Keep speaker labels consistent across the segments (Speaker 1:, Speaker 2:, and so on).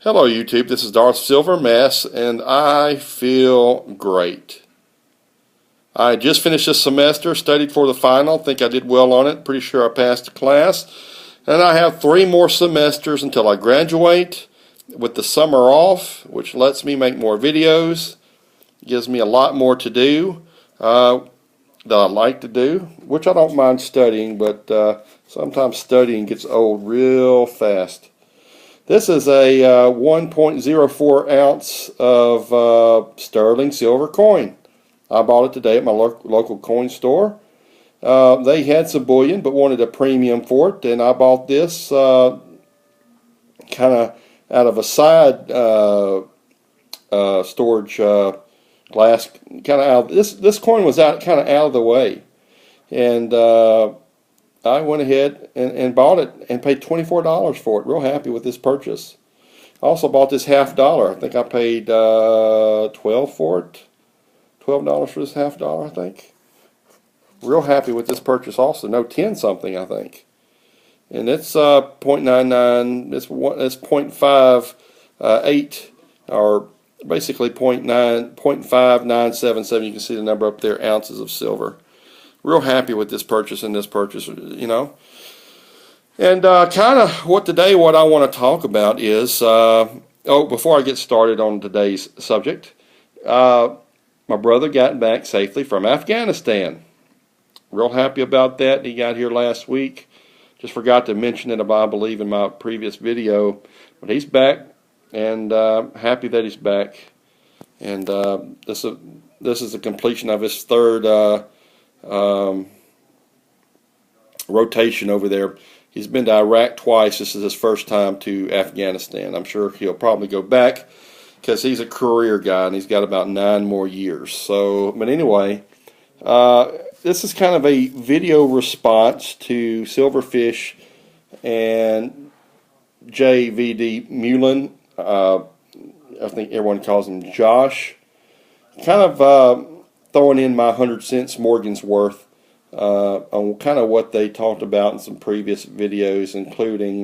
Speaker 1: Hello YouTube, this is Darth Silver Mass and I feel great. I just finished this semester, studied for the final, think I did well on it, pretty sure I passed the class. And I have 3 more semesters until I graduate with the summer off, which lets me make more videos, gives me a lot more to do that I like to do, which I don't mind studying, but sometimes studying gets old real fast. This is a 1.04 ounce of sterling silver coin. I bought it today at my local coin store. They had some bullion but wanted a premium for it, and I bought this kind of out of a side storage glass. Kind of out. This coin was kind of out of the way, and I went ahead and bought it and paid $24 for it. Real happy with this purchase. I also bought this $50. I think I paid $12 for it. $12 for this $50, I think. Real happy with this purchase also. No, 10 something, I think. And it's 0.99. It's 0.58 or basically 0.5977. You can see the number up there, ounces of silver. Real happy with this purchase and this purchase, you know. And kind of what I want to talk about is, before I get started on today's subject, my brother got back safely from Afghanistan. Real happy about that. He got here last week. Just forgot to mention it, I believe, in my previous video. But he's back, and happy that he's back. And this is the completion of his third rotation over there. He's been to Iraq twice. This is his first time to Afghanistan. I'm sure he'll probably go back because he's a career guy and he's got about 9 more years. So, but anyway, this is kind of a video response to SilverFish and J, vdMeulen. I think everyone calls him Josh. Kind of throwing in my 100 cents Morgan's worth on kind of what they talked about in some previous videos, including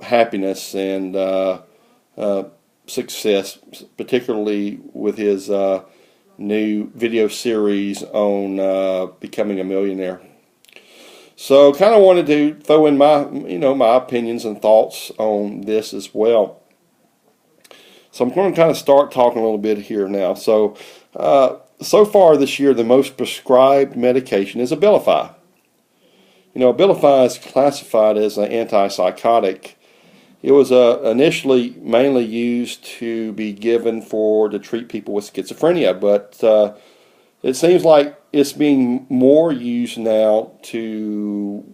Speaker 1: happiness and success, particularly with his new video series on becoming a millionaire. So kind of wanted to throw in my my opinions and thoughts on this as well. So I'm going to kind of start talking a little bit here now. So, so far this year, the most prescribed medication is Abilify. You know, Abilify is classified as an antipsychotic. It was initially mainly used to be given to treat people with schizophrenia, but it seems like it's being more used now to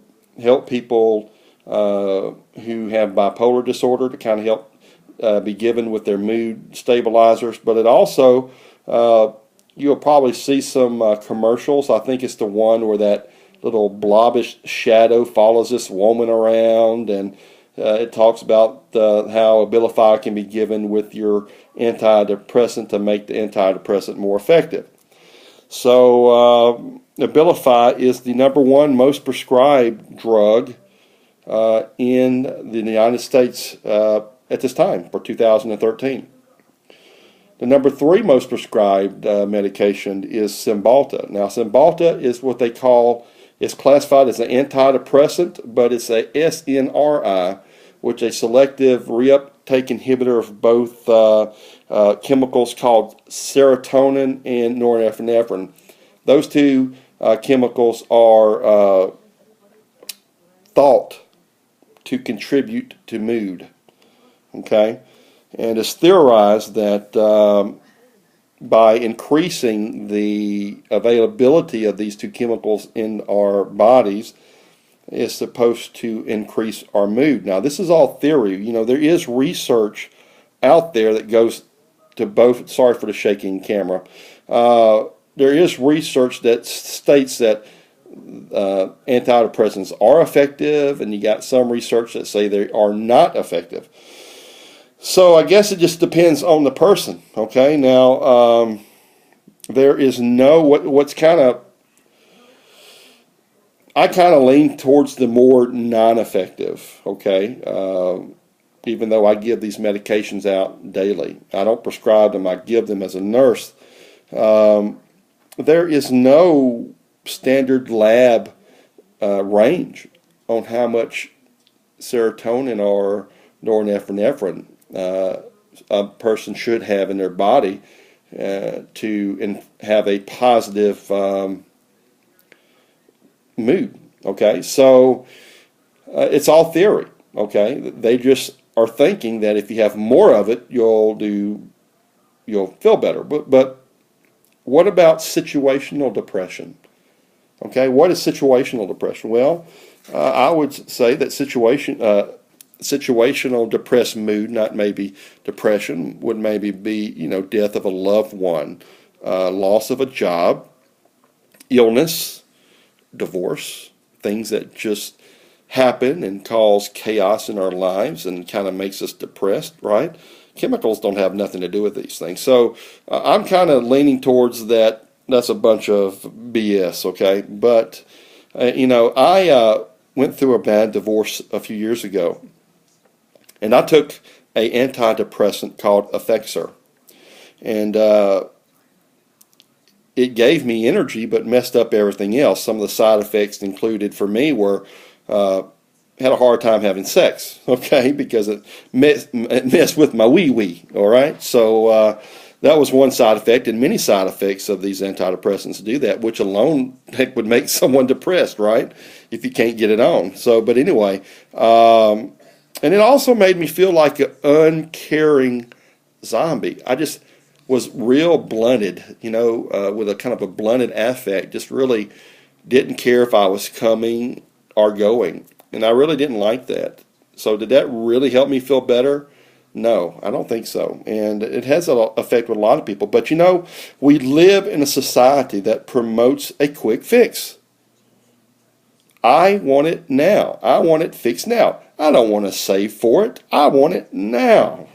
Speaker 1: help people who have bipolar disorder, to kind of help be given with their mood stabilizers. But it also, you'll probably see some commercials. I think it's the one where that little blobbish shadow follows this woman around, and it talks about how Abilify can be given with your antidepressant to make the antidepressant more effective. So Abilify is the #1 most prescribed drug in the United States at this time for 2013. The #3 most prescribed medication is Cymbalta. Now, Cymbalta is what they call, it's classified as an antidepressant, but it's a SNRI, which is a selective reuptake inhibitor of both chemicals called serotonin and norepinephrine. Those two chemicals are thought to contribute to mood. Okay, and it's theorized that by increasing the availability of these two chemicals in our bodies, is supposed to increase our mood. Now, this is all theory. You know, there is research out there that goes to both. Sorry for the shaking camera. There is research that states that antidepressants are effective, and you got some research that say they are not effective. So I guess it just depends on the person. Okay, now there is no what's kind of, I kind of lean towards the more non-effective. Okay, even though I give these medications out daily. I don't prescribe them, I give them as a nurse. There is no standard lab range on how much serotonin or norepinephrine a person should have in their body to have a positive mood. Okay, so it's all theory. Okay, they just are thinking that if you have more of it, you'll feel better. But what about situational depression? Okay, what is situational depression? Well, I would say that situational depressed mood, not maybe depression, would maybe be, death of a loved one, loss of a job, illness, divorce, things that just happen and cause chaos in our lives and kind of makes us depressed, right? Chemicals don't have nothing to do with these things. So I'm kind of leaning towards that. That's a bunch of BS, okay? But, I went through a bad divorce a few years ago, and I took an antidepressant called Effexor. And it gave me energy but messed up everything else. Some of the side effects included for me were had a hard time having sex, okay, because it messed with my wee-wee, all right? So that was one side effect, and many side effects of these antidepressants do that, which alone heck, would make someone depressed, right, if you can't get it on. So, but anyway, and it also made me feel like an uncaring zombie. I just was real blunted, with a kind of a blunted affect, just really didn't care if I was coming or going. And I really didn't like that. So did that really help me feel better? No, I don't think so. And it has an effect with a lot of people. But we live in a society that promotes a quick fix. I want it now. I want it fixed now. I don't want to save for it. I want it now.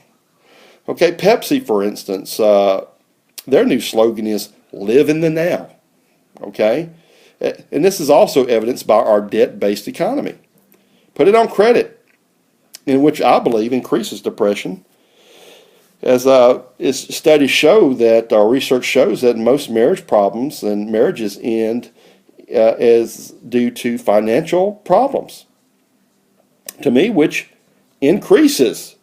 Speaker 1: Okay, Pepsi, for instance, their new slogan is live in the now. Okay? And this is also evidenced by our debt-based economy. Put it on credit, in which I believe increases depression. As studies show that, our research shows that most marriage problems and marriages end as due to financial problems. To me, which increases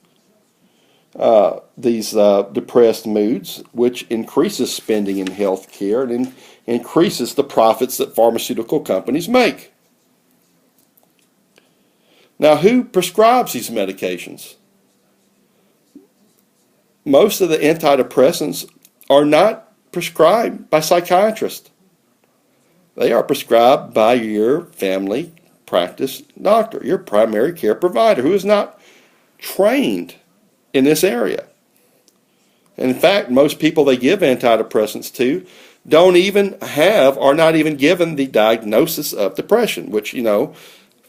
Speaker 1: these depressed moods, which increases spending in health care and increases the profits that pharmaceutical companies make. Now, who prescribes these medications? Most of the antidepressants are not prescribed by psychiatrists. They are prescribed by your family practice doctor, your primary care provider, who is not trained in this area. And in fact, most people they give antidepressants to don't even have, or not even given the diagnosis of depression, which,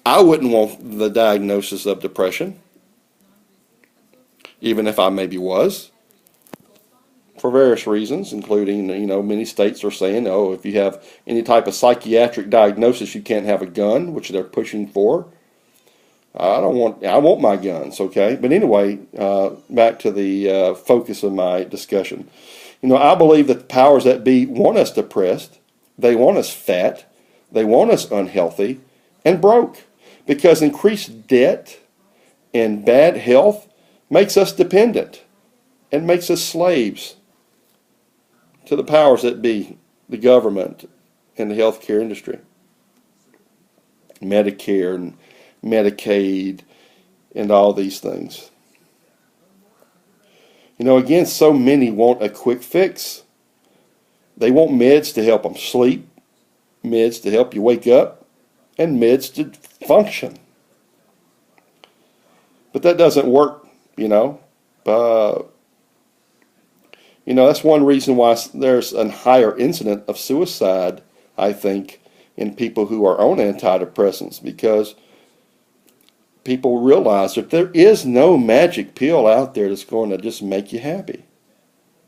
Speaker 1: I wouldn't want the diagnosis of depression, even if I maybe was, for various reasons, including, many states are saying, if you have any type of psychiatric diagnosis, you can't have a gun, which they're pushing for. I want my guns, okay? But anyway, back to the focus of my discussion. I believe that the powers that be want us depressed, they want us fat, they want us unhealthy, and broke. Because increased debt and bad health makes us dependent and makes us slaves to the powers that be, the government and the healthcare industry. Medicare and Medicaid and all these things. Again, so many want a quick fix. They want meds to help them sleep, meds to help you wake up, and meds to function. But that doesn't work, that's one reason why there's a higher incidence of suicide, I think, in people who are on antidepressants, because people realize that there is no magic pill out there that's going to just make you happy.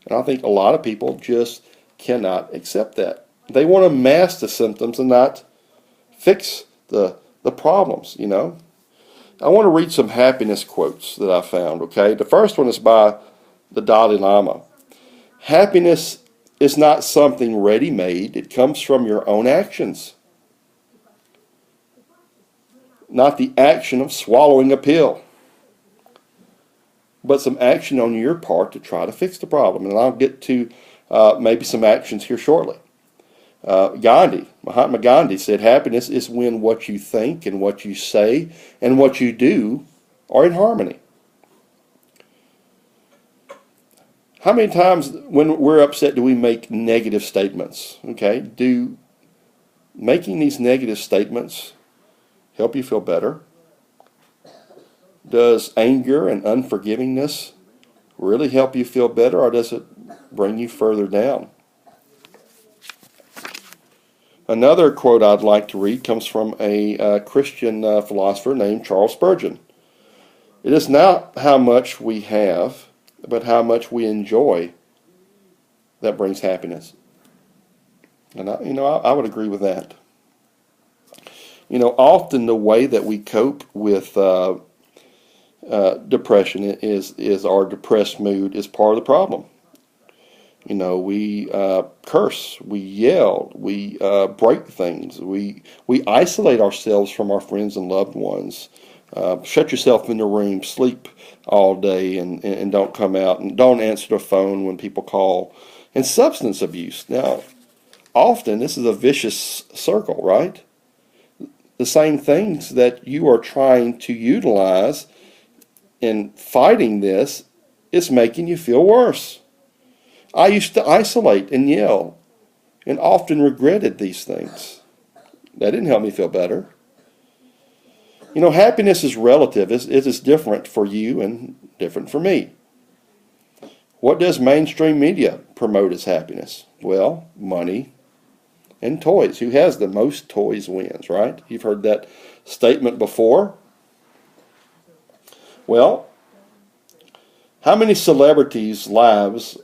Speaker 1: And I think a lot of people just cannot accept that. They want to mask the symptoms and not fix the problems, I want to read some happiness quotes that I found, okay? The first one is by the Dalai Lama. Happiness is not something ready-made. It comes from your own actions, not the action of swallowing a pill, but some action on your part to try to fix the problem. And I'll get to maybe some actions here shortly. Mahatma Gandhi said, happiness is when what you think and what you say and what you do are in harmony. How many times when we're upset do we make negative statements? Okay, do making these negative statements help you feel better? Does anger and unforgivingness really help you feel better, or does it bring you further down? Another quote I'd like to read comes from a Christian philosopher named Charles Spurgeon. It is not how much we have, but how much we enjoy that brings happiness. And I would agree with that. Often the way that we cope with depression is our depressed mood is part of the problem. We curse, we yell, we break things, we isolate ourselves from our friends and loved ones. Shut yourself in the room, sleep all day, and don't come out, and don't answer the phone when people call. And substance abuse. Now, often this is a vicious circle, right? The same things that you are trying to utilize in fighting this is making you feel worse. I used to isolate and yell and often regretted these things. That didn't help me feel better. Happiness is relative. It is different for you and different for me. What does mainstream media promote as happiness? Well, money and toys. Who has the most toys wins, right? You've heard that statement before. Well, how many celebrities' lives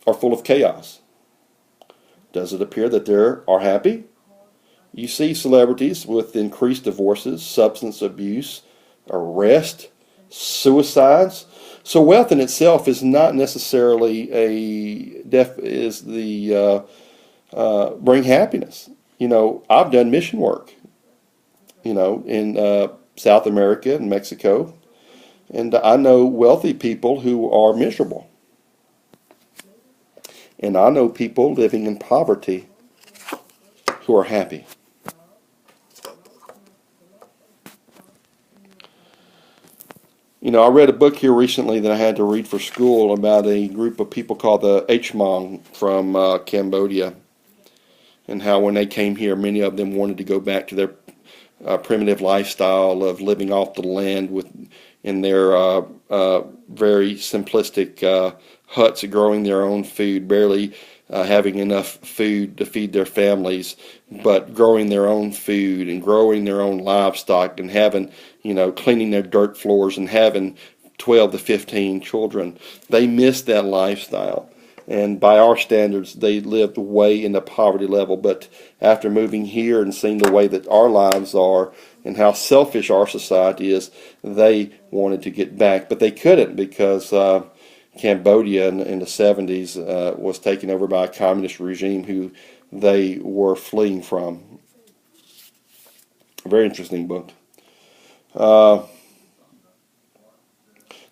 Speaker 1: are full of chaos? Does it appear that they are happy? You see celebrities with increased divorces, substance abuse, arrest, suicides. So wealth in itself is not necessarily bring happiness. I've done mission work, in South America and Mexico, and I know wealthy people who are miserable. And I know people living in poverty who are happy. I read a book here recently that I had to read for school about a group of people called the Hmong from Cambodia, and how when they came here, many of them wanted to go back to their primitive lifestyle of living off the land in their very simplistic huts, growing their own food, barely having enough food to feed their families, but growing their own food and growing their own livestock and having, cleaning their dirt floors and having 12 to 15 children. They missed that lifestyle. And by our standards, they lived way in the poverty level. But after moving here and seeing the way that our lives are and how selfish our society is, they wanted to get back. But they couldn't because Cambodia in the 70s was taken over by a communist regime who they were fleeing from. A very interesting book.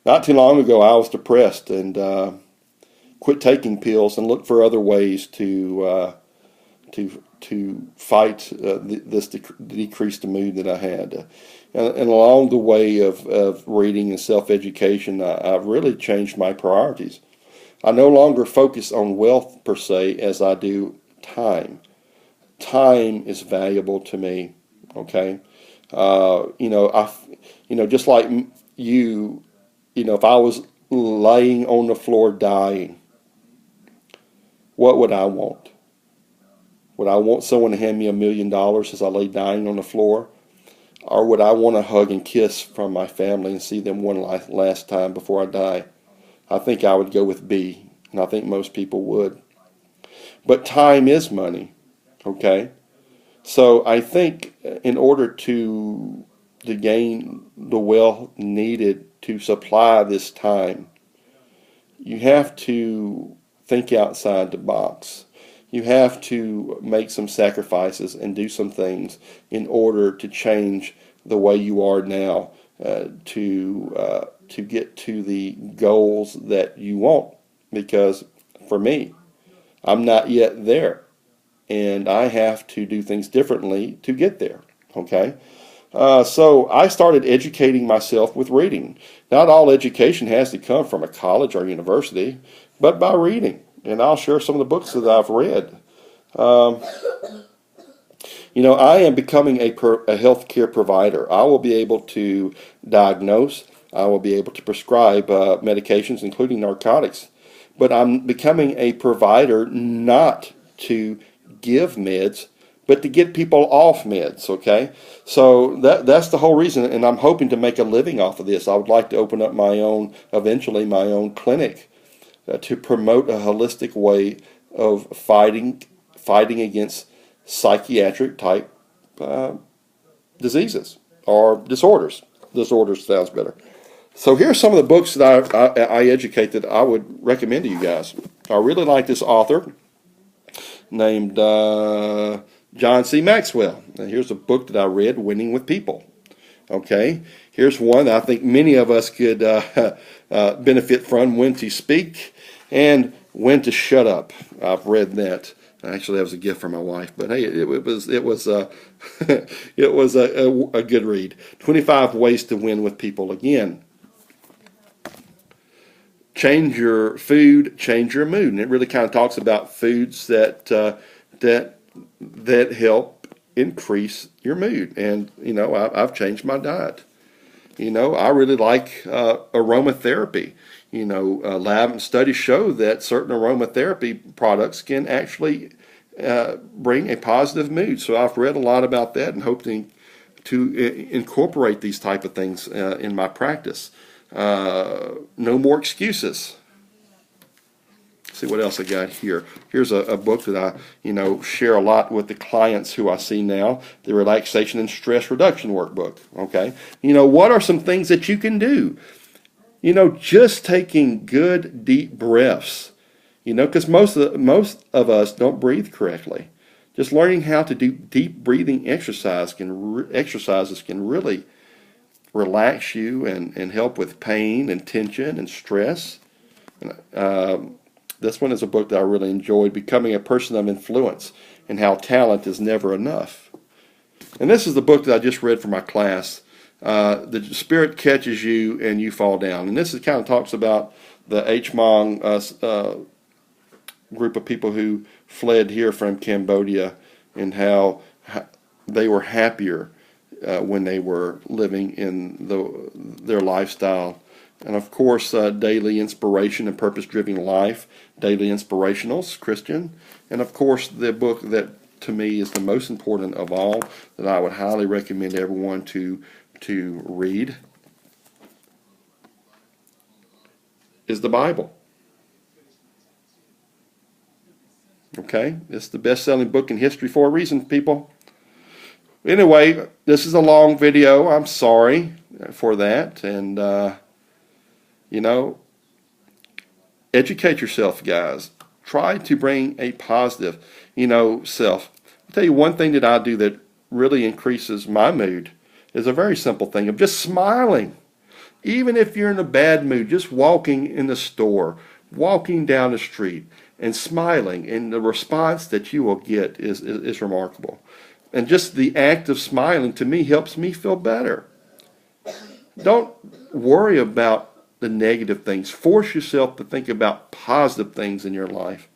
Speaker 1: Not too long ago, I was depressed and quit taking pills and looked for other ways to fight this decreased mood that I had. And along the way of reading and self-education, I've really changed my priorities. I no longer focus on wealth per se as I do time. Time is valuable to me. Okay, just like you, if I was laying on the floor dying, what would I want? Would I want someone to hand me $1 million as I lay dying on the floor? Or would I want a hug and kiss from my family and see them one last time before I die? I think I would go with B, and I think most people would. But time is money, okay? So I think in order to to gain the wealth needed to supply this time, you have to think outside the box. You have to make some sacrifices and do some things in order to change the way you are now, to get to the goals that you want. Because for me, I'm not yet there, and I have to do things differently to get there. Okay? So I started educating myself with reading. Not all education has to come from a college or university, but by reading. And I'll share some of the books that I've read. I am becoming a healthcare provider. I will be able to diagnose. I will be able to prescribe medications, including narcotics. But I'm becoming a provider not to give meds, but to get people off meds, okay? So that's the whole reason, and I'm hoping to make a living off of this. I would like to open up eventually my own clinic to promote a holistic way of fighting against psychiatric type diseases or disorders. Disorders sounds better. So here's some of the books that I educate that I would recommend to you guys. I really like this author named John C. Maxwell. Now, here's a book that I read, Winning with People. Okay, here's one that I think many of us could benefit from: When to Speak and When to Shut Up. I've read that. Actually, that was a gift from my wife, but hey, it was it was a good read. 25 Ways to Win with People. Again, change your food, change your mood, and it really kind of talks about foods that help increase your mood. And I've changed my diet. I really like aromatherapy. Lab and studies show that certain aromatherapy products can actually bring a positive mood. So I've read a lot about that and hope to incorporate these type of things in my practice. No more excuses. See what else I got here. Here's a book that I share a lot with the clients who I see now, the Relaxation and Stress Reduction Workbook. Okay, what are some things that you can do? Just taking good deep breaths. Because most of us don't breathe correctly. Just learning how to do deep breathing exercises can really relax you and help with pain and tension and stress. This one is a book that I really enjoyed, Becoming a Person of Influence and How Talent is Never Enough. And this is the book that I just read for my class. The spirit catches you and you fall down. And this kind of talks about the Hmong group of people who fled here from Cambodia and how they were happier when they were living in their lifestyle. And of course, Daily Inspiration and Purpose-Driven Life, Daily Inspirationals, Christian. And of course, the book that to me is the most important of all that I would highly recommend everyone to read is the Bible. Okay, it's the best-selling book in history for a reason, people. Anyway, this is a long video. I'm sorry for that. And, educate yourself, guys. Try to bring a positive, self. I'll tell you one thing that I do that really increases my mood is a very simple thing of just smiling. Even if you're in a bad mood, just walking in the store, walking down the street, and smiling, and the response that you will get is remarkable. And just the act of smiling, to me, helps me feel better. Don't worry about the negative things. Force yourself to think about positive things in your life.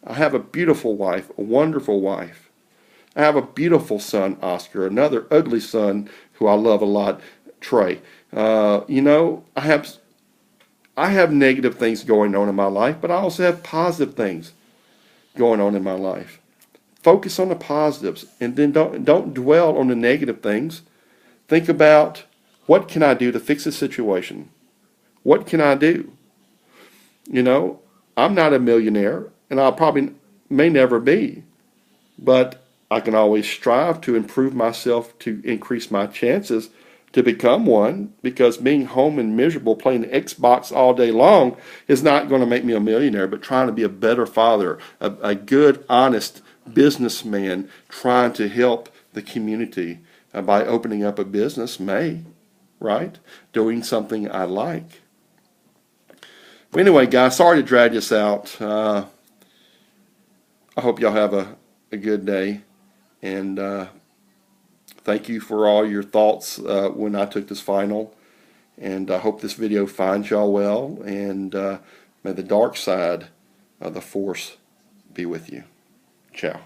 Speaker 1: I have a beautiful wife, a wonderful wife. I have a beautiful son, Oscar, another ugly son who I love a lot, Trey. I have negative things going on in my life, but I also have positive things going on in my life. Focus on the positives, and then don't dwell on the negative things. Think about, what can I do to fix the situation? What can I do? I'm not a millionaire, and I probably may never be, but I can always strive to improve myself to increase my chances to become one, because being home and miserable playing Xbox all day long is not going to make me a millionaire, but trying to be a better father, a good, honest businessman trying to help the community by opening up a business may, right? Doing something I like. But anyway, guys, sorry to drag this out. I hope y'all have a good day, and thank you for all your thoughts when I took this final, and I hope this video finds y'all well, and may the dark side of the force be with you. Ciao.